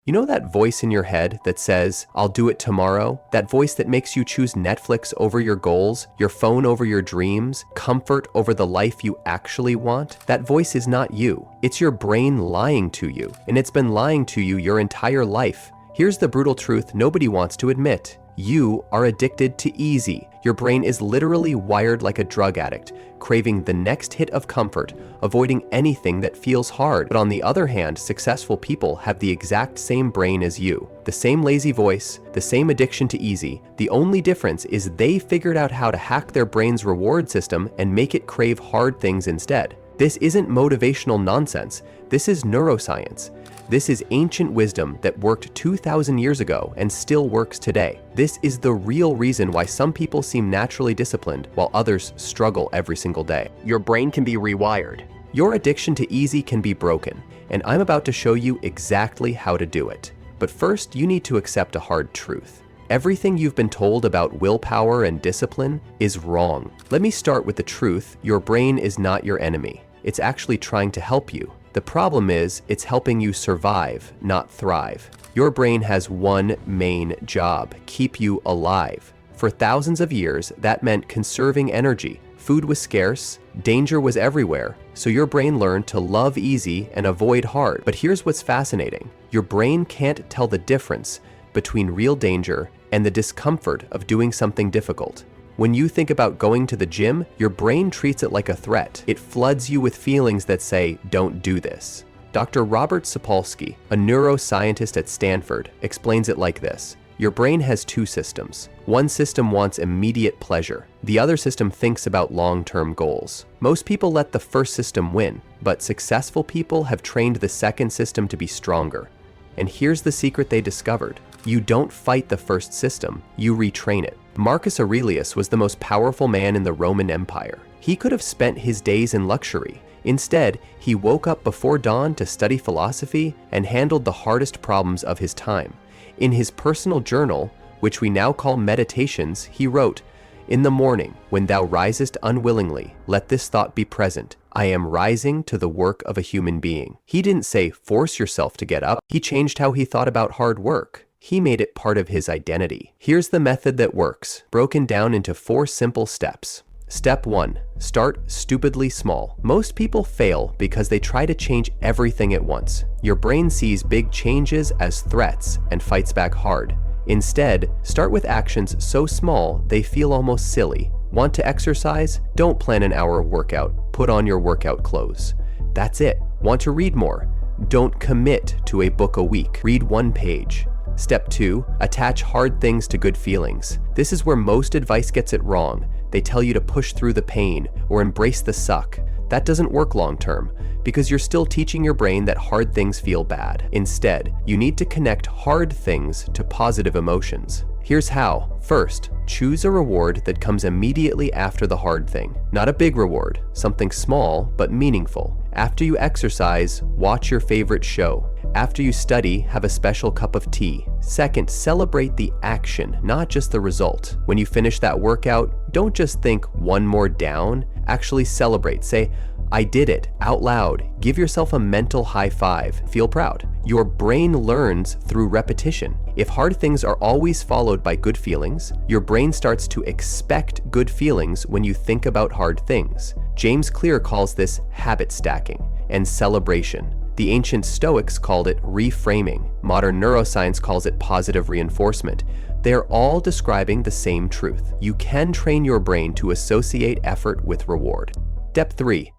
You know that voice in your head that says, "I'll do it tomorrow"? That voice that makes you choose Netflix over your goals, your phone over your dreams, comfort over the life you actually want? That voice is not you. It's your brain lying to you, and it's been lying to you your entire life. Here's the brutal truth nobody wants to admit. You are addicted to easy. Your brain is literally wired like a drug addict, craving the next hit of comfort, avoiding anything that feels hard. But on the other hand, successful people have the exact same brain as you. The same lazy voice, the same addiction to easy. The only difference is they figured out how to hack their brain's reward system and make it crave hard things instead. This isn't motivational nonsense. This is neuroscience. This is ancient wisdom that worked 2,000 years ago and still works today. This is the real reason why some people seem naturally disciplined while others struggle every single day. Your brain can be rewired. Your addiction to easy can be broken, and I'm about to show you exactly how to do it. But first, you need to accept a hard truth. Everything you've been told about willpower and discipline is wrong. Let me start with the truth. Your brain is not your enemy. It's actually trying to help you. The problem is, it's helping you survive, not thrive. Your brain has one main job: keep you alive. For thousands of years, that meant conserving energy. Food was scarce, danger was everywhere, so your brain learned to love easy and avoid hard. But here's what's fascinating. Your brain can't tell the difference between real danger and the discomfort of doing something difficult. When you think about going to the gym, your brain treats it like a threat. It floods you with feelings that say, "Don't do this." Dr. Robert Sapolsky, a neuroscientist at Stanford, explains it like this. Your brain has two systems. One system wants immediate pleasure. The other system thinks about long-term goals. Most people let the first system win, but successful people have trained the second system to be stronger. And here's the secret they discovered. You don't fight the first system, you retrain it. Marcus Aurelius was the most powerful man in the Roman Empire. He could have spent his days in luxury. Instead, he woke up before dawn to study philosophy and handled the hardest problems of his time. In his personal journal, which we now call Meditations, he wrote, "In the morning, when thou risest unwillingly, let this thought be present: I am rising to the work of a human being." He didn't say, "Force yourself to get up." He changed how he thought about hard work. He made it part of his identity. Here's the method that works, broken down into 4 simple steps. Step 1. Start stupidly small. Most people fail because they try to change everything at once. Your brain sees big changes as threats and fights back hard. Instead, start with actions so small they feel almost silly. Want to exercise? Don't plan an hour workout. Put on your workout clothes. That's it. Want to read more? Don't commit to a book a week. Read 1 page. Step 2, attach hard things to good feelings. This is where most advice gets it wrong. They tell you to push through the pain or embrace the suck. That doesn't work long term because you're still teaching your brain that hard things feel bad. Instead, you need to connect hard things to positive emotions. Here's how. First, choose a reward that comes immediately after the hard thing. Not a big reward, something small but meaningful. After you exercise, watch your favorite show. After you study, have a special cup of tea. Second, celebrate the action, not just the result. When you finish that workout, don't just think one more down, actually celebrate. Say, "I did it," out loud. Give yourself a mental high five. Feel proud. Your brain learns through repetition. If hard things are always followed by good feelings, your brain starts to expect good feelings when you think about hard things. James Clear calls this habit stacking and celebration. The ancient Stoics called it reframing. Modern neuroscience calls it positive reinforcement. They're all describing the same truth. You can train your brain to associate effort with reward. Step 3.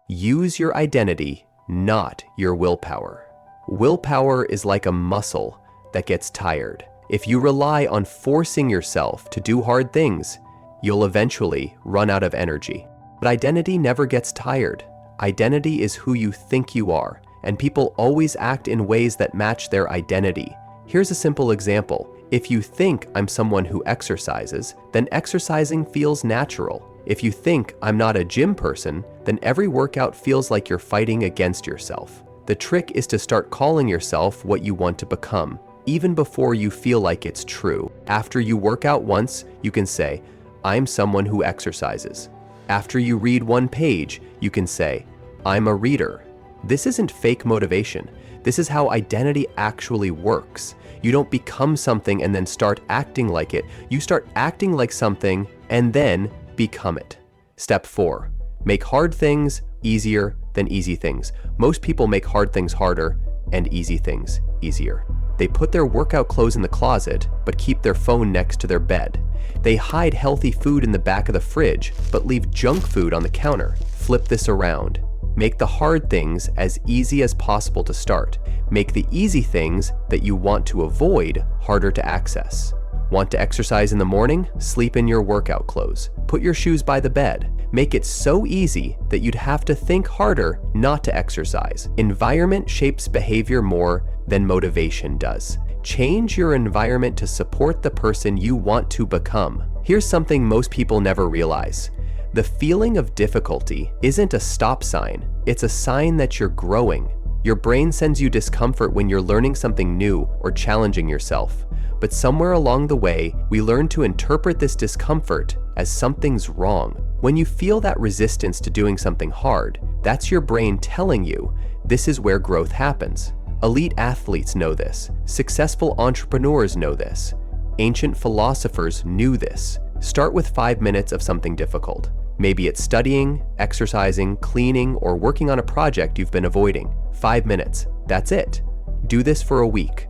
Use your identity, not your willpower. Willpower is like a muscle that gets tired. If you rely on forcing yourself to do hard things, you'll eventually run out of energy. But identity never gets tired. Identity is who you think you are, and people always act in ways that match their identity. Here's a simple example. If you think I'm someone who exercises, then exercising feels natural. If you think I'm not a gym person, then every workout feels like you're fighting against yourself. The trick is to start calling yourself what you want to become, even before you feel like it's true. After you work out once, you can say, "I'm someone who exercises." After you read 1 page, you can say, "I'm a reader." This isn't fake motivation. This is how identity actually works. You don't become something and then start acting like it. You start acting like something and then become it. Step 4. Make hard things easier than easy things. Most people make hard things harder and easy things easier. They put their workout clothes in the closet, but keep their phone next to their bed. They hide healthy food in the back of the fridge, but leave junk food on the counter. Flip this around. Make the hard things as easy as possible to start. Make the easy things that you want to avoid harder to access. Want to exercise in the morning? Sleep in your workout clothes. Put your shoes by the bed. Make it so easy that you'd have to think harder not to exercise. Environment shapes behavior more than motivation does. Change your environment to support the person you want to become. Here's something most people never realize. The feeling of difficulty isn't a stop sign, it's a sign that you're growing. Your brain sends you discomfort when you're learning something new or challenging yourself. But somewhere along the way, we learn to interpret this discomfort as something's wrong. When you feel that resistance to doing something hard, that's your brain telling you this is where growth happens. Elite athletes know this. Successful entrepreneurs know this. Ancient philosophers knew this. Start with 5 minutes of something difficult. Maybe it's studying, exercising, cleaning, or working on a project you've been avoiding. 5 minutes. That's it. Do this for a week.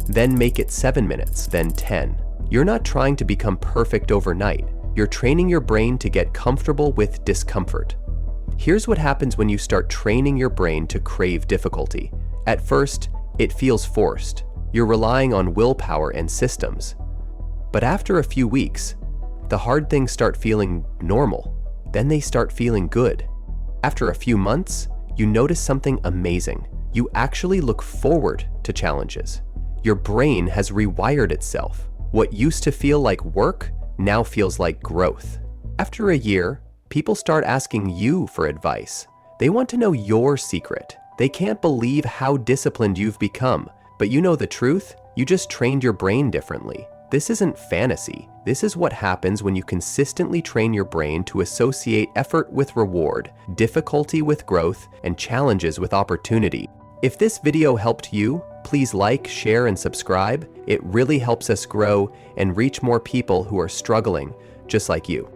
Then make it 7 minutes, then 10. You're not trying to become perfect overnight. You're training your brain to get comfortable with discomfort. Here's what happens when you start training your brain to crave difficulty. At first, it feels forced. You're relying on willpower and systems. But after a few weeks, the hard things start feeling normal. Then they start feeling good. After a few months, you notice something amazing. You actually look forward to challenges. Your brain has rewired itself. What used to feel like work now feels like growth. After a year, people start asking you for advice. They want to know your secret. They can't believe how disciplined you've become. But you know the truth? You just trained your brain differently. This isn't fantasy. This is what happens when you consistently train your brain to associate effort with reward, difficulty with growth, and challenges with opportunity. If this video helped you, please like, share, and subscribe. It really helps us grow and reach more people who are struggling just like you.